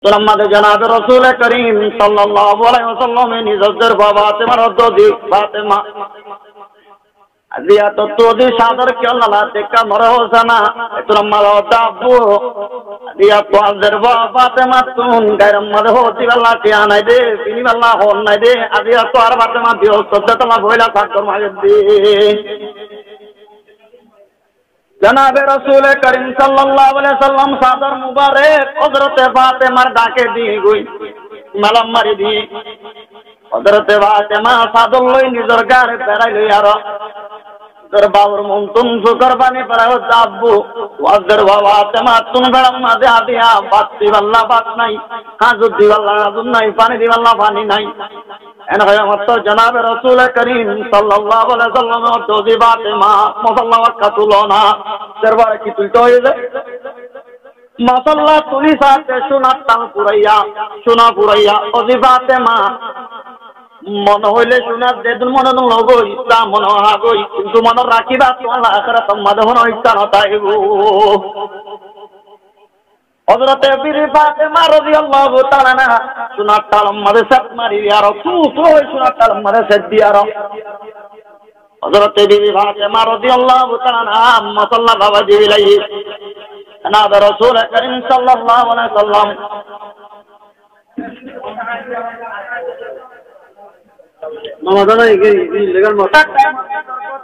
तो আমাদের জনাব রাসূল করিম সাল্লাল্লাহু আলাইহি ওয়াসাল্লাম নিজের বাবা ফাতেমার দদি ফাতেমা দিয়া তো তোদি সাদর কেলা দেখা মর হোসনা তো আমাদের দাবু দিয়া তো আজের বাবা ফাতেমা তুন গায়র মদ হতি আল্লাহ কে আনাই দে বিনি আল্লাহ হন নাই দে আদিয়া তো আর ফাতেমা দিও সদতলা বইলা থাকর মাগে দে जनाब रसूल करीम सल्लल्लाहु अलैहि वसल्लम सादर मुबारक हजरत फातिमा डाके दी गई मलम मारी दी हजरत फातिमा सादर लई निजर गारे बेराई लई आरो दर बावर मुंतुन सुकर बानी पराव दाब्बू वाजर फातिमा तुन बेड़म मादे आदिया बाती वल्ला बात नहीं हाजु दी वल्ला हाजु नहीं पानी दी वल्ला पानी नहीं एन क़यामत तो जनाब रसूल करीम सल्लल्लाहु अलैहि वसल्लम तो दी फातिमा मसल्ला वक्तुलोना दरबार की तुलतो है मसल्ला तुली साथे सुना पुरैया ओ दी फातिमा मन হইলে শোনা দেদুল মন লগই তা মন হাগই কিন্তু মন রাখিবা তোলা আখিরাত মাদহন ইচ্ছা নতাইবো হযরত বিবি ফাতেমা রাদিয়াল্লাহু তাআলা না শোনা তালম মাদে সাত মারি আর তু শোনা তালম মাদে সাত দিয়ার হযরত বিবি ফাতেমা রাদিয়াল্লাহু তাআলা না মাসাল্লাহ বাবা দিলাই না রাসূল করিম সাল্লাল্লাহু আলাইহি ওয়াসাল্লাম नमस्कार ये लेकर मत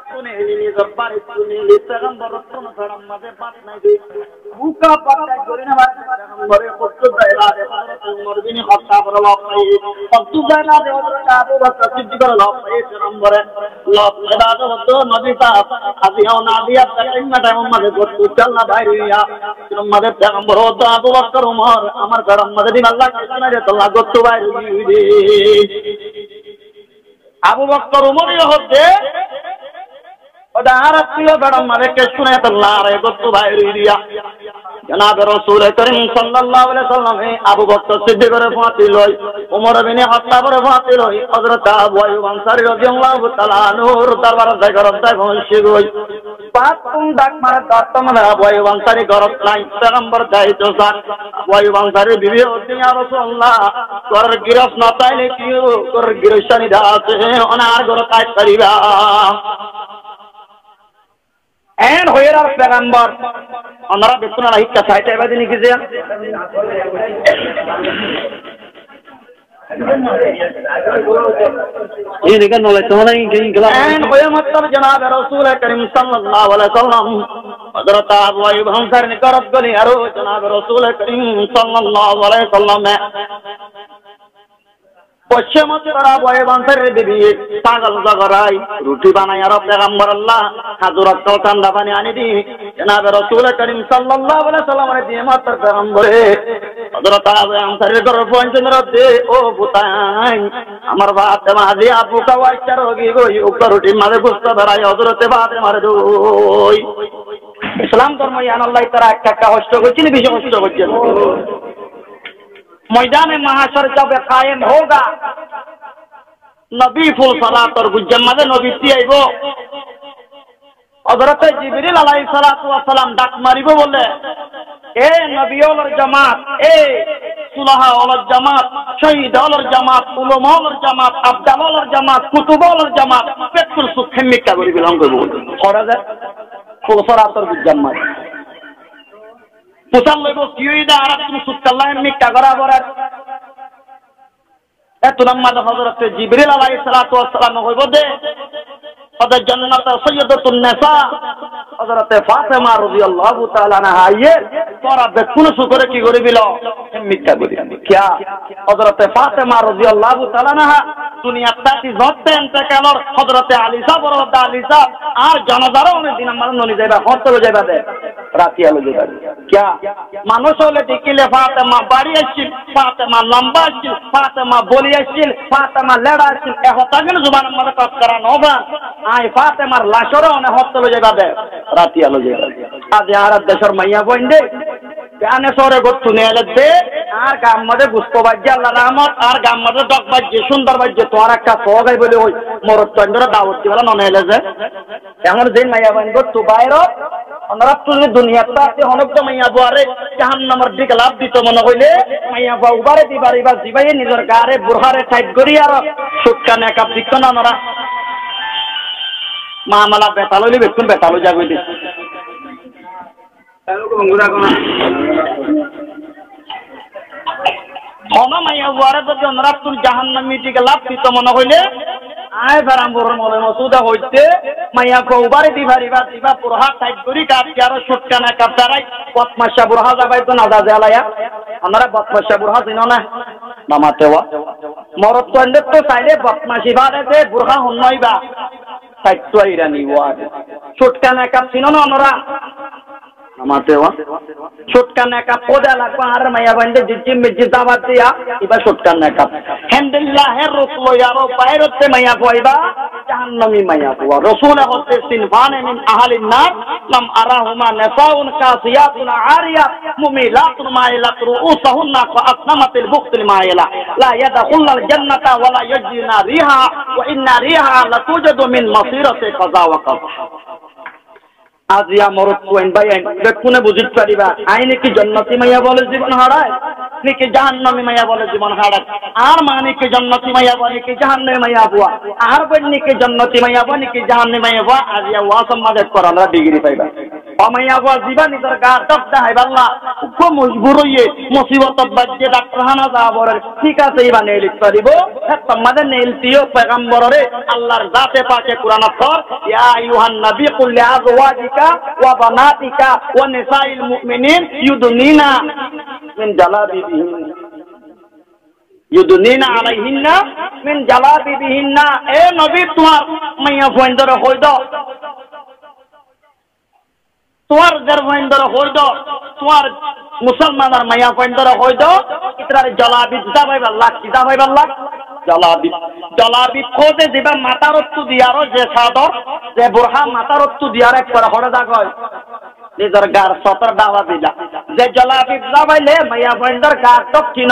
तूने इन्हीं ज़बानी तूने लिखा हम बरतन धर्म मध्य बात नहीं दी भूखा पत्ता जोड़ने वाले बड़े खुद दायरा दे मर्दी ने खत्ता पर लाभ नहीं खुद दायरा दे और काबू बस सिद्ध कर लाभ नहीं धर्म बड़े लाभ दादा तो नदी का अभियान नादिया तक में टाइम मध्य खुद चलना भाई रिया धर्म मध्य धर्म बड़ो दादू वक्त उमर अमर धर्म मध्य दिन अल्लाह करना है तो अल्लाह खुद तो भाई আবু বকর উমরের হতে ওদা আরতিয় বড় মারকে শুনে তো লারে গতু বাইরে দিয়া জনাব রাসূল করিম সাল্লাল্লাহু আলাইহি ওয়াসাল্লাম আবু বকর সিদ্দিক করে ফাতি লই উমর বিন খাত্তাব করে ফাতি লই হযরত আবু আইয়ুব আনসারী রাদিয়াল্লাহু তাআলা নূর দরবার জায়গার দায় পৌঁছে গই পাঁচ তুম ডাক মারে দত্তমনে আবু আইয়ুব আনসারী গরত নাই পেগম্বর দায়িত্ব সান আবু আইয়ুব আনসারী বিবি হতে ইয়া রাসূলুল্লাহ তোর গিরফ না তাইলে কি তোর গিরশানি দাস অনার গর কাজ করিবা एन होयरार पैगंबर हमरा बेतुना रही कसाइते बादी नहीं कीजिए ये निकल नॉलेज तो नहीं कहीं गला एन होय मतलब जनाब रसूल करीम सल्लल्लाहु अलैहि वसल्लम हजरत अबू अय्यूब अंसारी ने करत गली अरो जनाब रसूल करीम सल्लल्लाहु अलैहि वसल्लम पश्चिम अबू अय्यूब अंसारी बीबी पागल जगराई रोटी बनाई और पैगंबर अल्लाह हाजुर को ठंडा पानी आने दी जनाब रसूल करीम सल्लल्लाहु अलैहि वसल्लम ने दिए मात्र पैगंबर हजरत अबू अंसारी घर पहुंचन रदे ओ बुताई अमर फातिमा दी आपू का वाचर होगी कोई ऊपर रोटी मारे गुस्सा भराई हजरत फातिमा रे दोई इस्लाम धर्म यान अल्लाह तारा का होस्ट होचिन बिजो होस्ट होचिन मैदान महाशर जब कायम होगा नबी फुल सलात और गुजम्मद नबी आइबो हजरत जिब्रील अलैहि सलातु व सलाम डाक मारिबो बोले ए नबियोर जमात ए सुलहाओर जमात शहीदोर जमात उलमाओर जमात अब्दालोर जमात कुतुबोर जमात पेटुल सुखेमिका करि बिलंग करबो खरा जा फुल सलात और गुजम्मद पुसाल लेबो कियदा आरात सुक्काल्लाह मिक्का करा बरा एतुलम्मा हजरत जिब्रील अलैहि सलातु व सलाम होइबो दे पद जन्नत सय्यदतुन निसा हजरत फातिमा রাদিয়াল্লাহু তাআলা আনহা आइए तोरा बेकुन शुक्र की करे बिलो मिक्का करी क्या हजरत फातिमा রাদিয়াল্লাহু তাআলা আনহা दुनिया ताती जत्ते इंतकालर हजरत आली साहब और आली साहब আর জানাজারও অনেক দিন আমার নলি যাইবা হতে যাইবা দে রাতি আলো যাইবা क्या মানুষ হলে দেখিলে ফাতেমা বাড়ি আসছিল ফাতেমা লম্বা আসছিল ফাতেমা বলি আসছিল ফাতেমা লেড়া আসছিল এ হতাগেন জুবান মধ্যে কাজ করা নবা আই ফাতেমার লাশরে অনেক হতে যাইবা দে রাতি আলো যাইবা আজ আর দেশের মাইয়া বইন্দে কানে সরে গত্তু নেলে দে আর গাম মধ্যে গুস্ত বাজ্য আল্লাহ রহমত আর গাম মধ্যে ডক বাজ্য সুন্দর বাজ্য তোর একটা সগাই বলে ওই মোর চন্দ্র দাওয়াত দিলা ননেলে যে এখন দিন মাইয়া বইন গত্তু বাইরে ওনারা তুমি দুনিয়াতে অনেক মাইয়া বুয়ারে জাহান্নামের দিকে লাভ দিত মনে হইলে মাইয়া বুয়া উবারে দিবারি বা জিবাইয়ে নিজের গারে বুরহারে টাইট করি আর সুটকা নেকাপ দিত না ওনারা মামালা বেতালইলে বেতন বেতালো যাগই দিত হনা মাইয়া বুয়ারে যদি ওনারা তুমি জাহান্নামি দিকে লাভ দিত মনে হইলে আয় বারাম্বর মলে মসুদা হইতে মাইয়া কৌবারে দিবারি বা দিবা পুরহা টাইট করি কাপি আর সুটকা না কাপতারাই বদমাশা বুরহা যাবাই তো নাদা জ্বালায়া আমরা বদমাশা বুরহা চিনো না নামাতেওয়া মরত তো চাইলে বদমাশি বাড়েতে বুরহা হন্নইবা টাইট ইরানি ওয়া সুটকা না কাপ চিনো না আমরা নামাতেওয়া সুটকা না কাপ পোদা লাগবা আর মাইয়া বান্দে জিজিম মিজি দাওয়াত দিয়া ইবা সুটকা না কাপ হামদুলিল্লাহের রসুল ইয়ারো বাইরতে মাইয়া কইবা জাহান্নামী মাইয়া বুয়া রাসূল হতে সিনফানে মিন আহলিন নার লাম আরাহুমা নাসাউন কাসিয়াতুন আরিয়াত মুমিলাতুন মাইলাত রুউসুহুন্না কা আসনামাতিল বুখতিল মাইলা লা ইয়াদখুলুল জান্নাতা ওয়া লা ইয়াজিনা রিহা ওয়া ইন্না রিহা লাতুজাদু মিন মাসিরাতি কাযা ওয়া কাযা আজিয়া মরত কোয়েন ভাই দেখুনে বুঝিত পারিবা আইনে কি জান্নাতি মাইয়া বলে জীবন হারায় নাকি জাহান্নামী মাইয়া বলে জীবন হারায় আর মানে কি জান্নাতি মাইয়া বলে কি জাহান্নামী মাইয়া বুয়া আর বন্নি কি জান্নাতি মাইয়া বলে কি জাহান্নামী মাইয়া বুয়া আজিয়া ওয়াসম মাদে কর আমরা ডিগ্রি পাইবা মাইয়া বুয়া জীবন নিজের গা দবদা হাই আল্লাহ খুব মজবুর হইয়ে মুসিবত বাজে ডাক্তার হানা যা বলে ঠিক আছে ইবা নেইল পারিব তোমাদের নেইল দিও পয়গম্বরে আল্লাহর জাতে পাকে কুরআন পড় ইয়া আইয়ুহান নবী কুল লি আজওয়াজিকা ওয়া বানাতিকা ওয়া নিসাইল মুমিনিন ইউদনিনা মিন জালাবিবিহিন্না আলাইহিন্না মিন জালাবিবিহিন্না এ নবী তোমার মাইয়া ফয়েন্দর হইদ তোমার যার ফয়েন্দর হইদ তোমার মুসলমানের মাইয়া ফয়েন্দর হইদ ইতরার জালাবি দাবাই আল্লাহ কি দাবাই আল্লাহ জলাবি খোঁজে দিবা মাতারত্তু দিয়ারো যে সাদর যে বুরহা মাতারত্তু দিয়ার এক করে হড়ে দাগ হয় নিজের গার সতর দাওয়া দিলা যে জলাবি দাবাইলে মাইয়া বন্ধর গার দক্ষিণ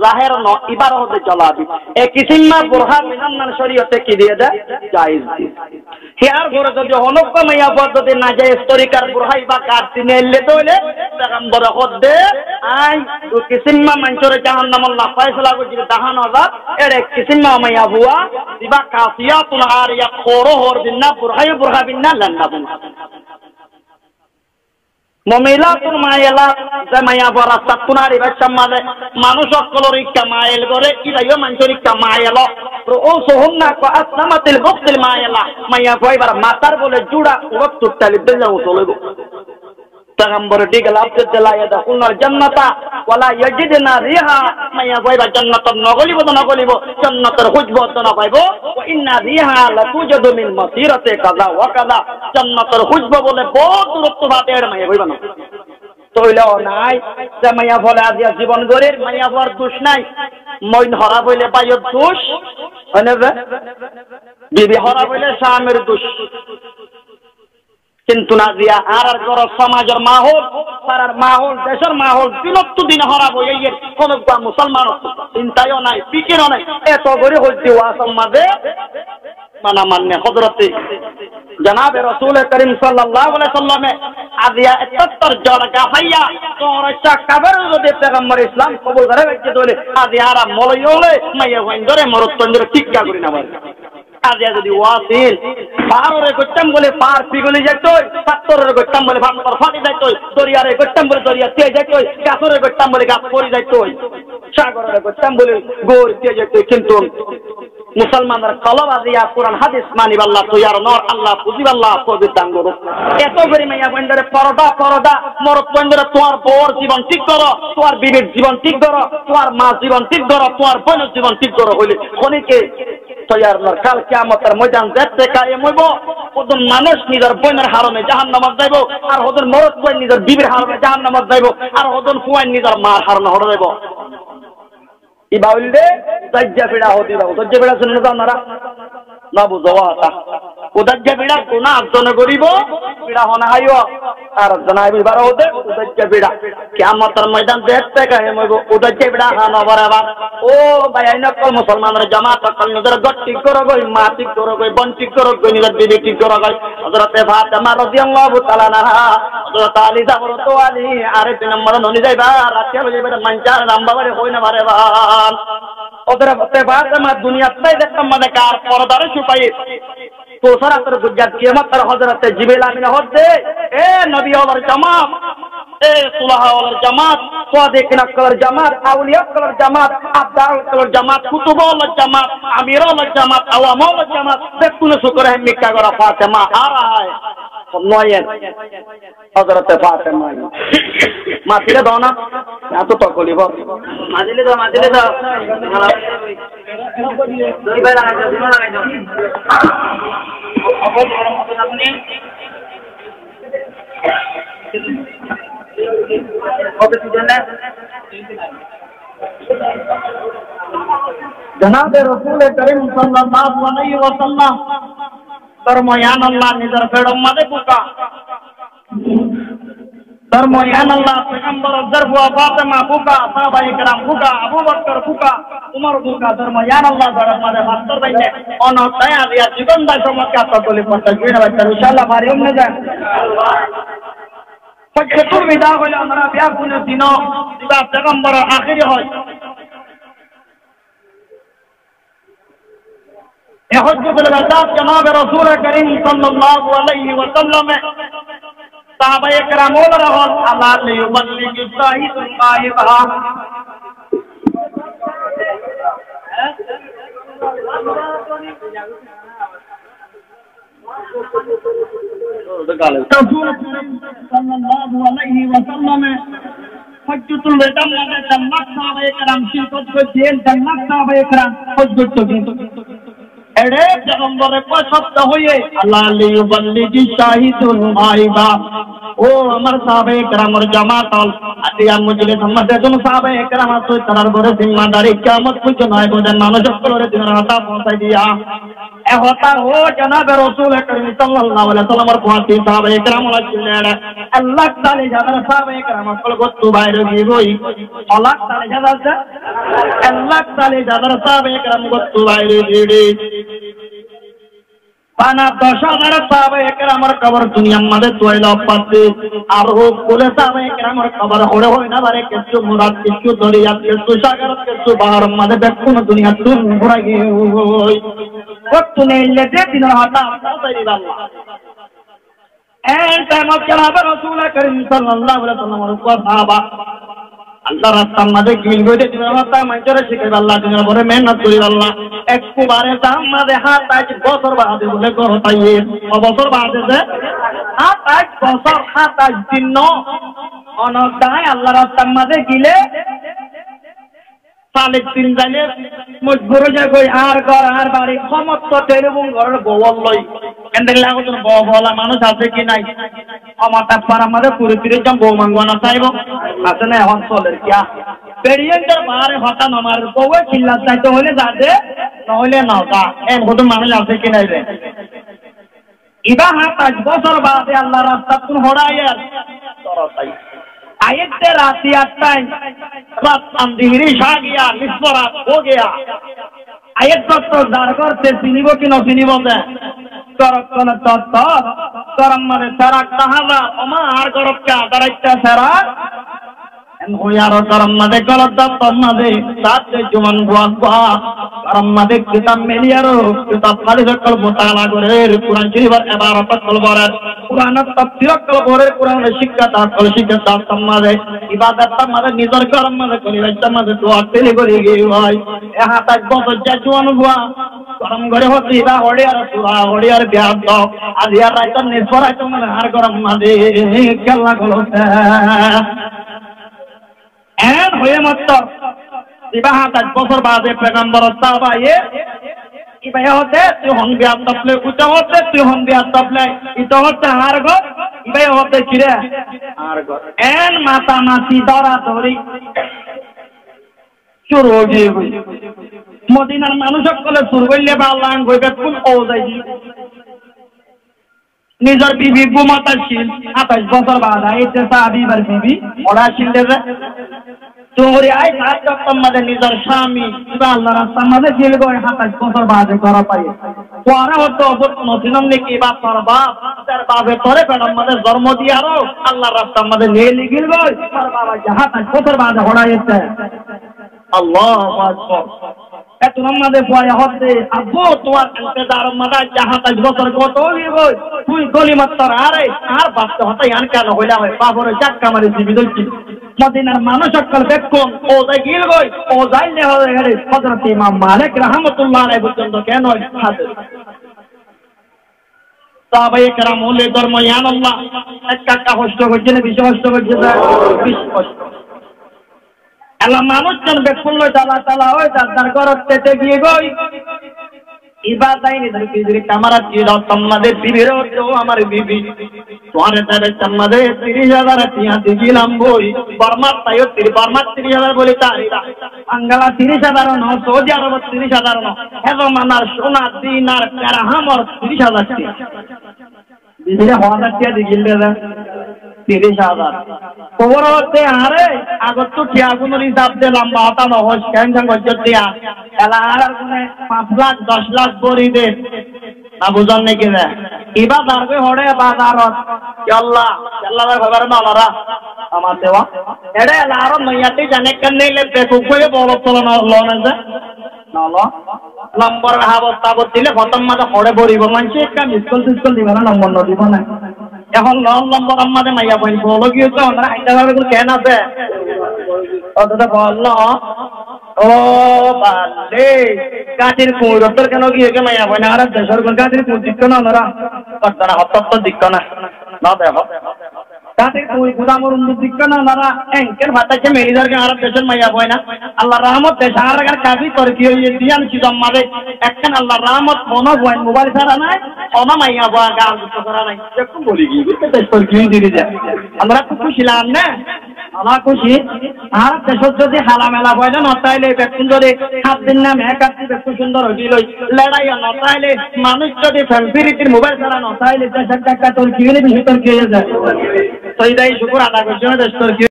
লাহের ন ইবার হতে জলাবি এ কিসিমা বুরহা মিনান শরীয়তে কি দিয়ে দেয় জায়েজ দিয়ে হিয়ার ঘরে যদি অনক্য মাইয়া পদ্ধতি না যায় তরিকার বুরহাই বা গার দিনে এলে দইলে পেগম্বর হদে আই কিসিমা মানসরে জাহান্নাম আল্লাহ ফয়সালা করি দাহান হাজার এরে কিসিমা মাইয়া বুয়া দিবা কাসিয়াতুন আরিয়া খোরো হর বিন্না বুরহাই বুরহা বিন্না লান্না বিন্না মমিলাতুন মায়েলা যে মাইয়া বরা সাতুনারি বাচ্চামালে মানুষ সকলের ইচ্ছা মায়েল করে ইরাইও মানুষের ইচ্ছা মায়েল ও সোহন্না কো আসনামাতিল বুখতিল মায়েলা মাইয়া কইবার মাতার বলে জুড়া ওরত তুটালি বেজাও চলব পেগম্বর দিগলা আপতে দলায়া দা উনার জান্নাতা ওয়ালা ইয়াজিদনা রিহা মাইয়া কইবার জান্নাত নগলিব তো নগলিব জান্নাতের খুশবু তো না পাইবো ওয়া ইন্না রিহা লাতুজাদু মিন মাসিরাতি কাযা ওয়া কাযা জান্নাতের খুশবু বলে বহুত দূরত্ব বাদে মাইয়া কইবা না তইলেও নাই যে মাইয়া বলে আজিয়া জীবন গরির মাইয়া বর দোষ নাই মইন হরা বইলে বাইর দোষ হনেবে বিবি হরা বইলে স্বামীর দোষ কিন্তু না দিয়া আর গর সমাজের মাহৌল পাড়ার মাহৌল দেশের মাহৌল বিলুপ্ত দিন হরাবো এই কোন মুসলমান চিন্তায়ও নাই ফিকিরও নাই এত গরি হইতে ওয়াসম মাঝে মানা মান্যে হযরতে জনাবে রাসূল করিম সাল্লাল্লাহু আলাইহি সাল্লামে আজিয়া 71 জন গাফাইয়া তোরচা কবর যদি পেগম্বর ইসলাম কবুল করে গেছে দলে আজিয়া আর মলইলে মাইয়া হইন্দরে মরতন্দরে টিকা করি না মার আজিয়া যদি ওয়াসিল পাররে গচ্চাম বলে পার পিগলি যাইতো পাত্তরের গচ্চাম বলে পাত্তর ফাটি যাইতো দরিয়ারে গচ্চাম বলে দরিয়া তে যাইতো গাছরে গচ্চাম বলে গাছ পড়ি যাইতো সাগরের গচ্চাম বলে গোর তে যাইতো কিন্তু মুসলমানরা কলব আজিয়া কোরআন হাদিস মানিব আল্লাহ তুইয়ার নর আল্লাহ পুজিব আল্লাহ পবিত্রাঙ্গ রূপ এত করে মাইয়া বন্ধরে পরদা মরত বন্ধরে তোমার বউর জীবন ঠিক করো তোমার বিবির জীবন ঠিক করো তোমার মা জীবন ঠিক করো তোমার বোনের জীবন ঠিক করো হইলে খনিকে তৈয়ার নর কাল কিয়ামতের ময়দান দেখতে কায়েম হইব ওদের মানুষ নিজের বোনের হারমে জাহান্নামে যাইব আর ওদের মরত বোন নিজের বিবির হারমে জাহান্নামে যাইব আর ওদের ফুয়ান নিজের মার হারমে হড়ে যাইব ইবাউলদে সজ্জা ফিড়া হতি দাও সজ্জা ফিড়া শুনে যাও নারা না বুঝোয়া তা ওদের যে বিড়া কোনা আর্জনে করিব বিড়া হনা হাইও আর আর্জনা বিবার ওদের যে বিড়া কিয়ামতের ময়দান দেখতে গায়ে মইব ওদের যে বিড়া হানা বরাবর ও ভাই আইনকল মুসলমানের জামাত কল নিজের গট ঠিক করো গই মা ঠিক করো গই বন ঠিক করো গই নিজের বিবি ঠিক করো গই হযরতে ফাতেমা রাদিয়াল্লাহু তাআলা আনহা হযরত আলী জাবরত আলী আরে 3 নম্বর ননি যাইবা রাতে যাইবা মানজার নাম্বারে হই না বারে বান ওদের ফাতেমা দুনিয়াতে দেখতাম মানে কার পরদারে ছুপাই তো সরাসরি গুজরাত কিয়ামত আর হযরতে জিবরিল আমিন হচ্ছে এ নবী ওয়ালার জামাত এ সুলাহা ওয়ালার জামাত সাদিকিন ওয়ালার জামাত আউলিয়া ওয়ালার জামাত আবদাল ওয়ালার জামাত কুতুব ওয়ালার জামাত আমির ওয়ালার জামাত আওয়াম ওয়ালার জামাত দেখুন শুকর है मिक्का गरा फातिमा आ रहा है नयन हजरत फातिमा मातिले दो ना या तो तकलीफ मातिले दो দুই ভাই লাগাইছো দুই লাগাইছো অবশ্য আপনি ওকে তুলেন না जनाब रसूल करीम सल्लल्लाहु अलैहि वसल्लम फरमायान अल्लाह निजर पेड़ों मदे बुका फरमायान अल्लाह पैगंबर दर बुआ फातिमा बुका साहबा इकराम बुका अबू बकर बुका उमर बुका फरमायान अल्लाह दर मदे मास्टर बने और तया दिया जीवन दा चमत्कार तो बोले पता जीवन बच्चा इंशाल्लाह मारियम ने जाए फजर विदा होला हमरा ब्याह कुने दिनो दिवा पैगंबर आखिरी হয় हज्जुल वदात जनाब रसूल करीम सल्लल्लाहु अलैहि वसल्लम साहबा इकराम बोल रहा अल्लाह ने युबल्लिग शाहिदुल गायबा रसूल सल्लल्लाहु अलैहि वसल्लम हज्जुल वदात में जन्नत साहबा इकराम शिरकत को जेल जन्नत साहबा इकराम हज्जुल एड़े पैगंबरे को शब्द होए अल्लाह ले युबल्लिग शाहिदुल गायबा ओ अमर साहबे करम और जमात अतिया मुजले सम्मत तुम साहबे करम तो तरर गोरे जिम्मेदारी कियामत कुछ नय बोदन मानो जकलोरे दिन राता पहुंचाई दिया ए होता हो जनाब रसूल करीम सल्लल्लाहु अलैहि वसल्लम और पांच साहबे करम वाला चिल्लाड़ा अल्लाह ताला जबर साहबे करम को गोतु बाहर भी होई अल्लाह ताला जबर अल्लाह ताला जबर साहबे करम गोतु बाहर जीड़ी पाना 10,000 साहबे एकरामर कबर दुनिया मदे तोयला पाते और हो बोले साहबे एकरामर कबर होड़े होय ना बारे किछु मुराद किछु दरिया किछु सागर किछु बाहर मदे देखुन दुनिया तुम घुरा गे होय वक्त ने ले दे दिन हाता सही अल्लाह एन टाइम ऑफ जनाब रसूल करीम सल्लल्लाहु अलैहि वसल्लम को साहबा अल्लाह रास्ता मदे गिल गोदे दिन हाता मंजर शिके अल्लाह दिन बरे मेहनत करी अल्लाह एक बारे दाम मदे हाथ आज बसर बादे बोले करो ताइए और बसर बादे से हाथ आज बसर हाथ आज दिनो अनदाय अल्लाह रास्ता मदे गिले साले दिन जाने मजबूर हो कोई आर घर आर बाड़ी समस्त टेलीफोन घर गोवल लई केंद्र लागो तो बोला मानुष आछे कि নাই আমাতা পারা মধ্যে পুরো তিরে জম বউ মাংওয়ানা চাইবো আছে না এখন চলে কিয়া পেরিয়েন্টার বারে হতা নমার বউয়ে চিল্লা চাইতে হলে যাতে নহলে না তা এন কত মানুষ আছে কি নাই রে ইবা হাত 5 বছর বাদে আল্লাহ রাস্তা তুন হড়াইয়ার তরতাই आयत रात 8 रात अंधेरी छा गया निस्वरात हो गया आयत तो दारगर से सिनिबो कि न सिनिबो दे करकन तत करम मरे सारा कहावा ओमा आर करब का दराइता सारा एन होयार करम मदे गलत तम मदे सात जुमन बुआ करम मदे किताब मेलियारो किताब खाली रखल मुताला करे कुरान शरीफ इबारत कल बरे कुरान तफसीर कल बरे कुरान शिक्षा कल शिक्षा तम मदे इबादत तम मदे निजर करम मदे कली तम मदे दुआ तेले करी गे भाई यहां तक बहुत जुमन बुआ करम घरे होती बा होड़े और ब्याह दो आज यार रात निस्वरा तुम हार करम मदे केला गलोते एन होए मत विवाह 10 বছর বাদে पैगंबर साहबा ये इबाय होते तु हम ब्याह तपले उता होते तु हम ब्याह तपले इतो होते हार गो इबाय होते किरे हार गो एन माता मासी दरा धरी शुरू हो गई मदीनार মানুষ সকলে শুরু করলে বা আল্লাহ কইবে কোন ও যাই নিজের বিবি ঘুমাতাছিল 28 বছর বাদা এতে সাহাবীর বিবি ওরা ছিল তোরে আই রাতটার মধ্যে নিজের স্বামী বা আল্লাহর রাস্তার মধ্যে জেল গয় 28 বছর বাদে করা পাই তোরা হতো নথিনম নাকি বা তোর বাপ তার বাপে তোরে পেটের মধ্যে জন্ম দিয়ারো আল্লাহর রাস্তার মধ্যে নিয়ে লিখিল গয় তোর বাবা 28 বছর বাদে হড়াইছে আল্লাহু আকবার এত নামাজে পড়ে হতে আব্বু তোমার ইন্তজার মাদা 28 বছর কত হইব তুই গলিমাত তোর আর বাপতে হতে ইয়ান কেন হইলা হয় বাবরে চাক্কা মারি দিবি দইছি মদিনার মানুষ সকল বেক্ষণ ও যাই গিল গই ও যাইলে হয়ে গেলে হযরত ইমাম মালিক রাহমাতুল্লাহ আলাইহি পর্যন্ত কেন হাজির সাহাবায়ে কেরাম ওলে ধর্ম ইয়ান আল্লাহ এক কাকা কষ্ট করছে না বেশি কষ্ট করছে না বেশি কষ্ট আল্লাহ মানুষ জন বেক্ষণ লই তালা ওই তার ঘরতে গিয়ে গই ইবাদাই নি ধরে কি ক্যামেরা ছিল তোমাদের বিবির তো আমার বিবি তোরে তারে তোমাদের 30000 টিয়া দিলাম বই বর্মাত তাইও 30000 বলি তারিরা বাংলা 30000 ন সৌদি আরব 30000 ন হেজো মানার সোনা দিনার কারহামর 30000 টিয়া বিবিরে হওয়ার টিয়া দিলে 30000 পরবর্তী আরে আগত তো টিয়া গুনোর হিসাব দে লম্বা হতা নহস কেন জান গজ্জতিয়া এলা আর গুনে 5 লাখ 10 লাখ বড়ি দে না বুঝন নাকি না ইবা দারবে হড়ে বাজারত আল্লাহ আল্লাহর খবর মালারা আমার দেওয়া এড়ে লার মাইয়াতে জানে কন্নে লে বেকু কই বড় তলন লন আছে নালো নম্বর হাবত তাবত দিলে খতম মাঝে হড়ে বড়িব মানছে একটা মিসকল দিবা না নম্বর ন দিব না এখন নম্বর আমাদের মাইয়া বই বলো কি হচ্ছে আমরা হাইদাবাদে কোন কেন আছে অতটা বলল ও বালে গাছের কুঁড়োর কেন গিয়ে মাইয়া বই না আর দেশের কোন গাছের কুঁড় দিচ্ছ না ওনারা কর্তারা হত্তর দিচ্ছ না না দেখো গাছের কুঁড়ি গুদামর উন্নত দিচ্ছ না ওনারা এঙ্কের ভাতাচ্ছে মেরিদারকে আর দেশের মাইয়া বই না আল্লাহ রহমত দেশ আর কাজই তোর কি হইয়ে দিয়ান সিজম মারে একখান আল্লাহ রহমত কোনো বই মোবাইল ছাড়া নাই কোনো মাইয়া বয়া গান দুটো করা নাই একটু বলি কি তোর কি দিয়ে যায় আমরা খুব খুশি ছিলাম না আমার খুশি আর দেশত যদি হালা মেলা বয় না নতাইলে ব্যক্তিন যদি 7 দিন নাম এক আত্মীয় ব্যক্তি সুন্দর হইল লড়াইয়া নতাইলে মানুষ যদি ফ্যামিলির মোবাইল ছাড়া নতাইলে দেশের টাকা তোর কি হলে বেশি তোর কি হয়ে যায় তো এটাই শুকুর আদা করছি না দেশ তোর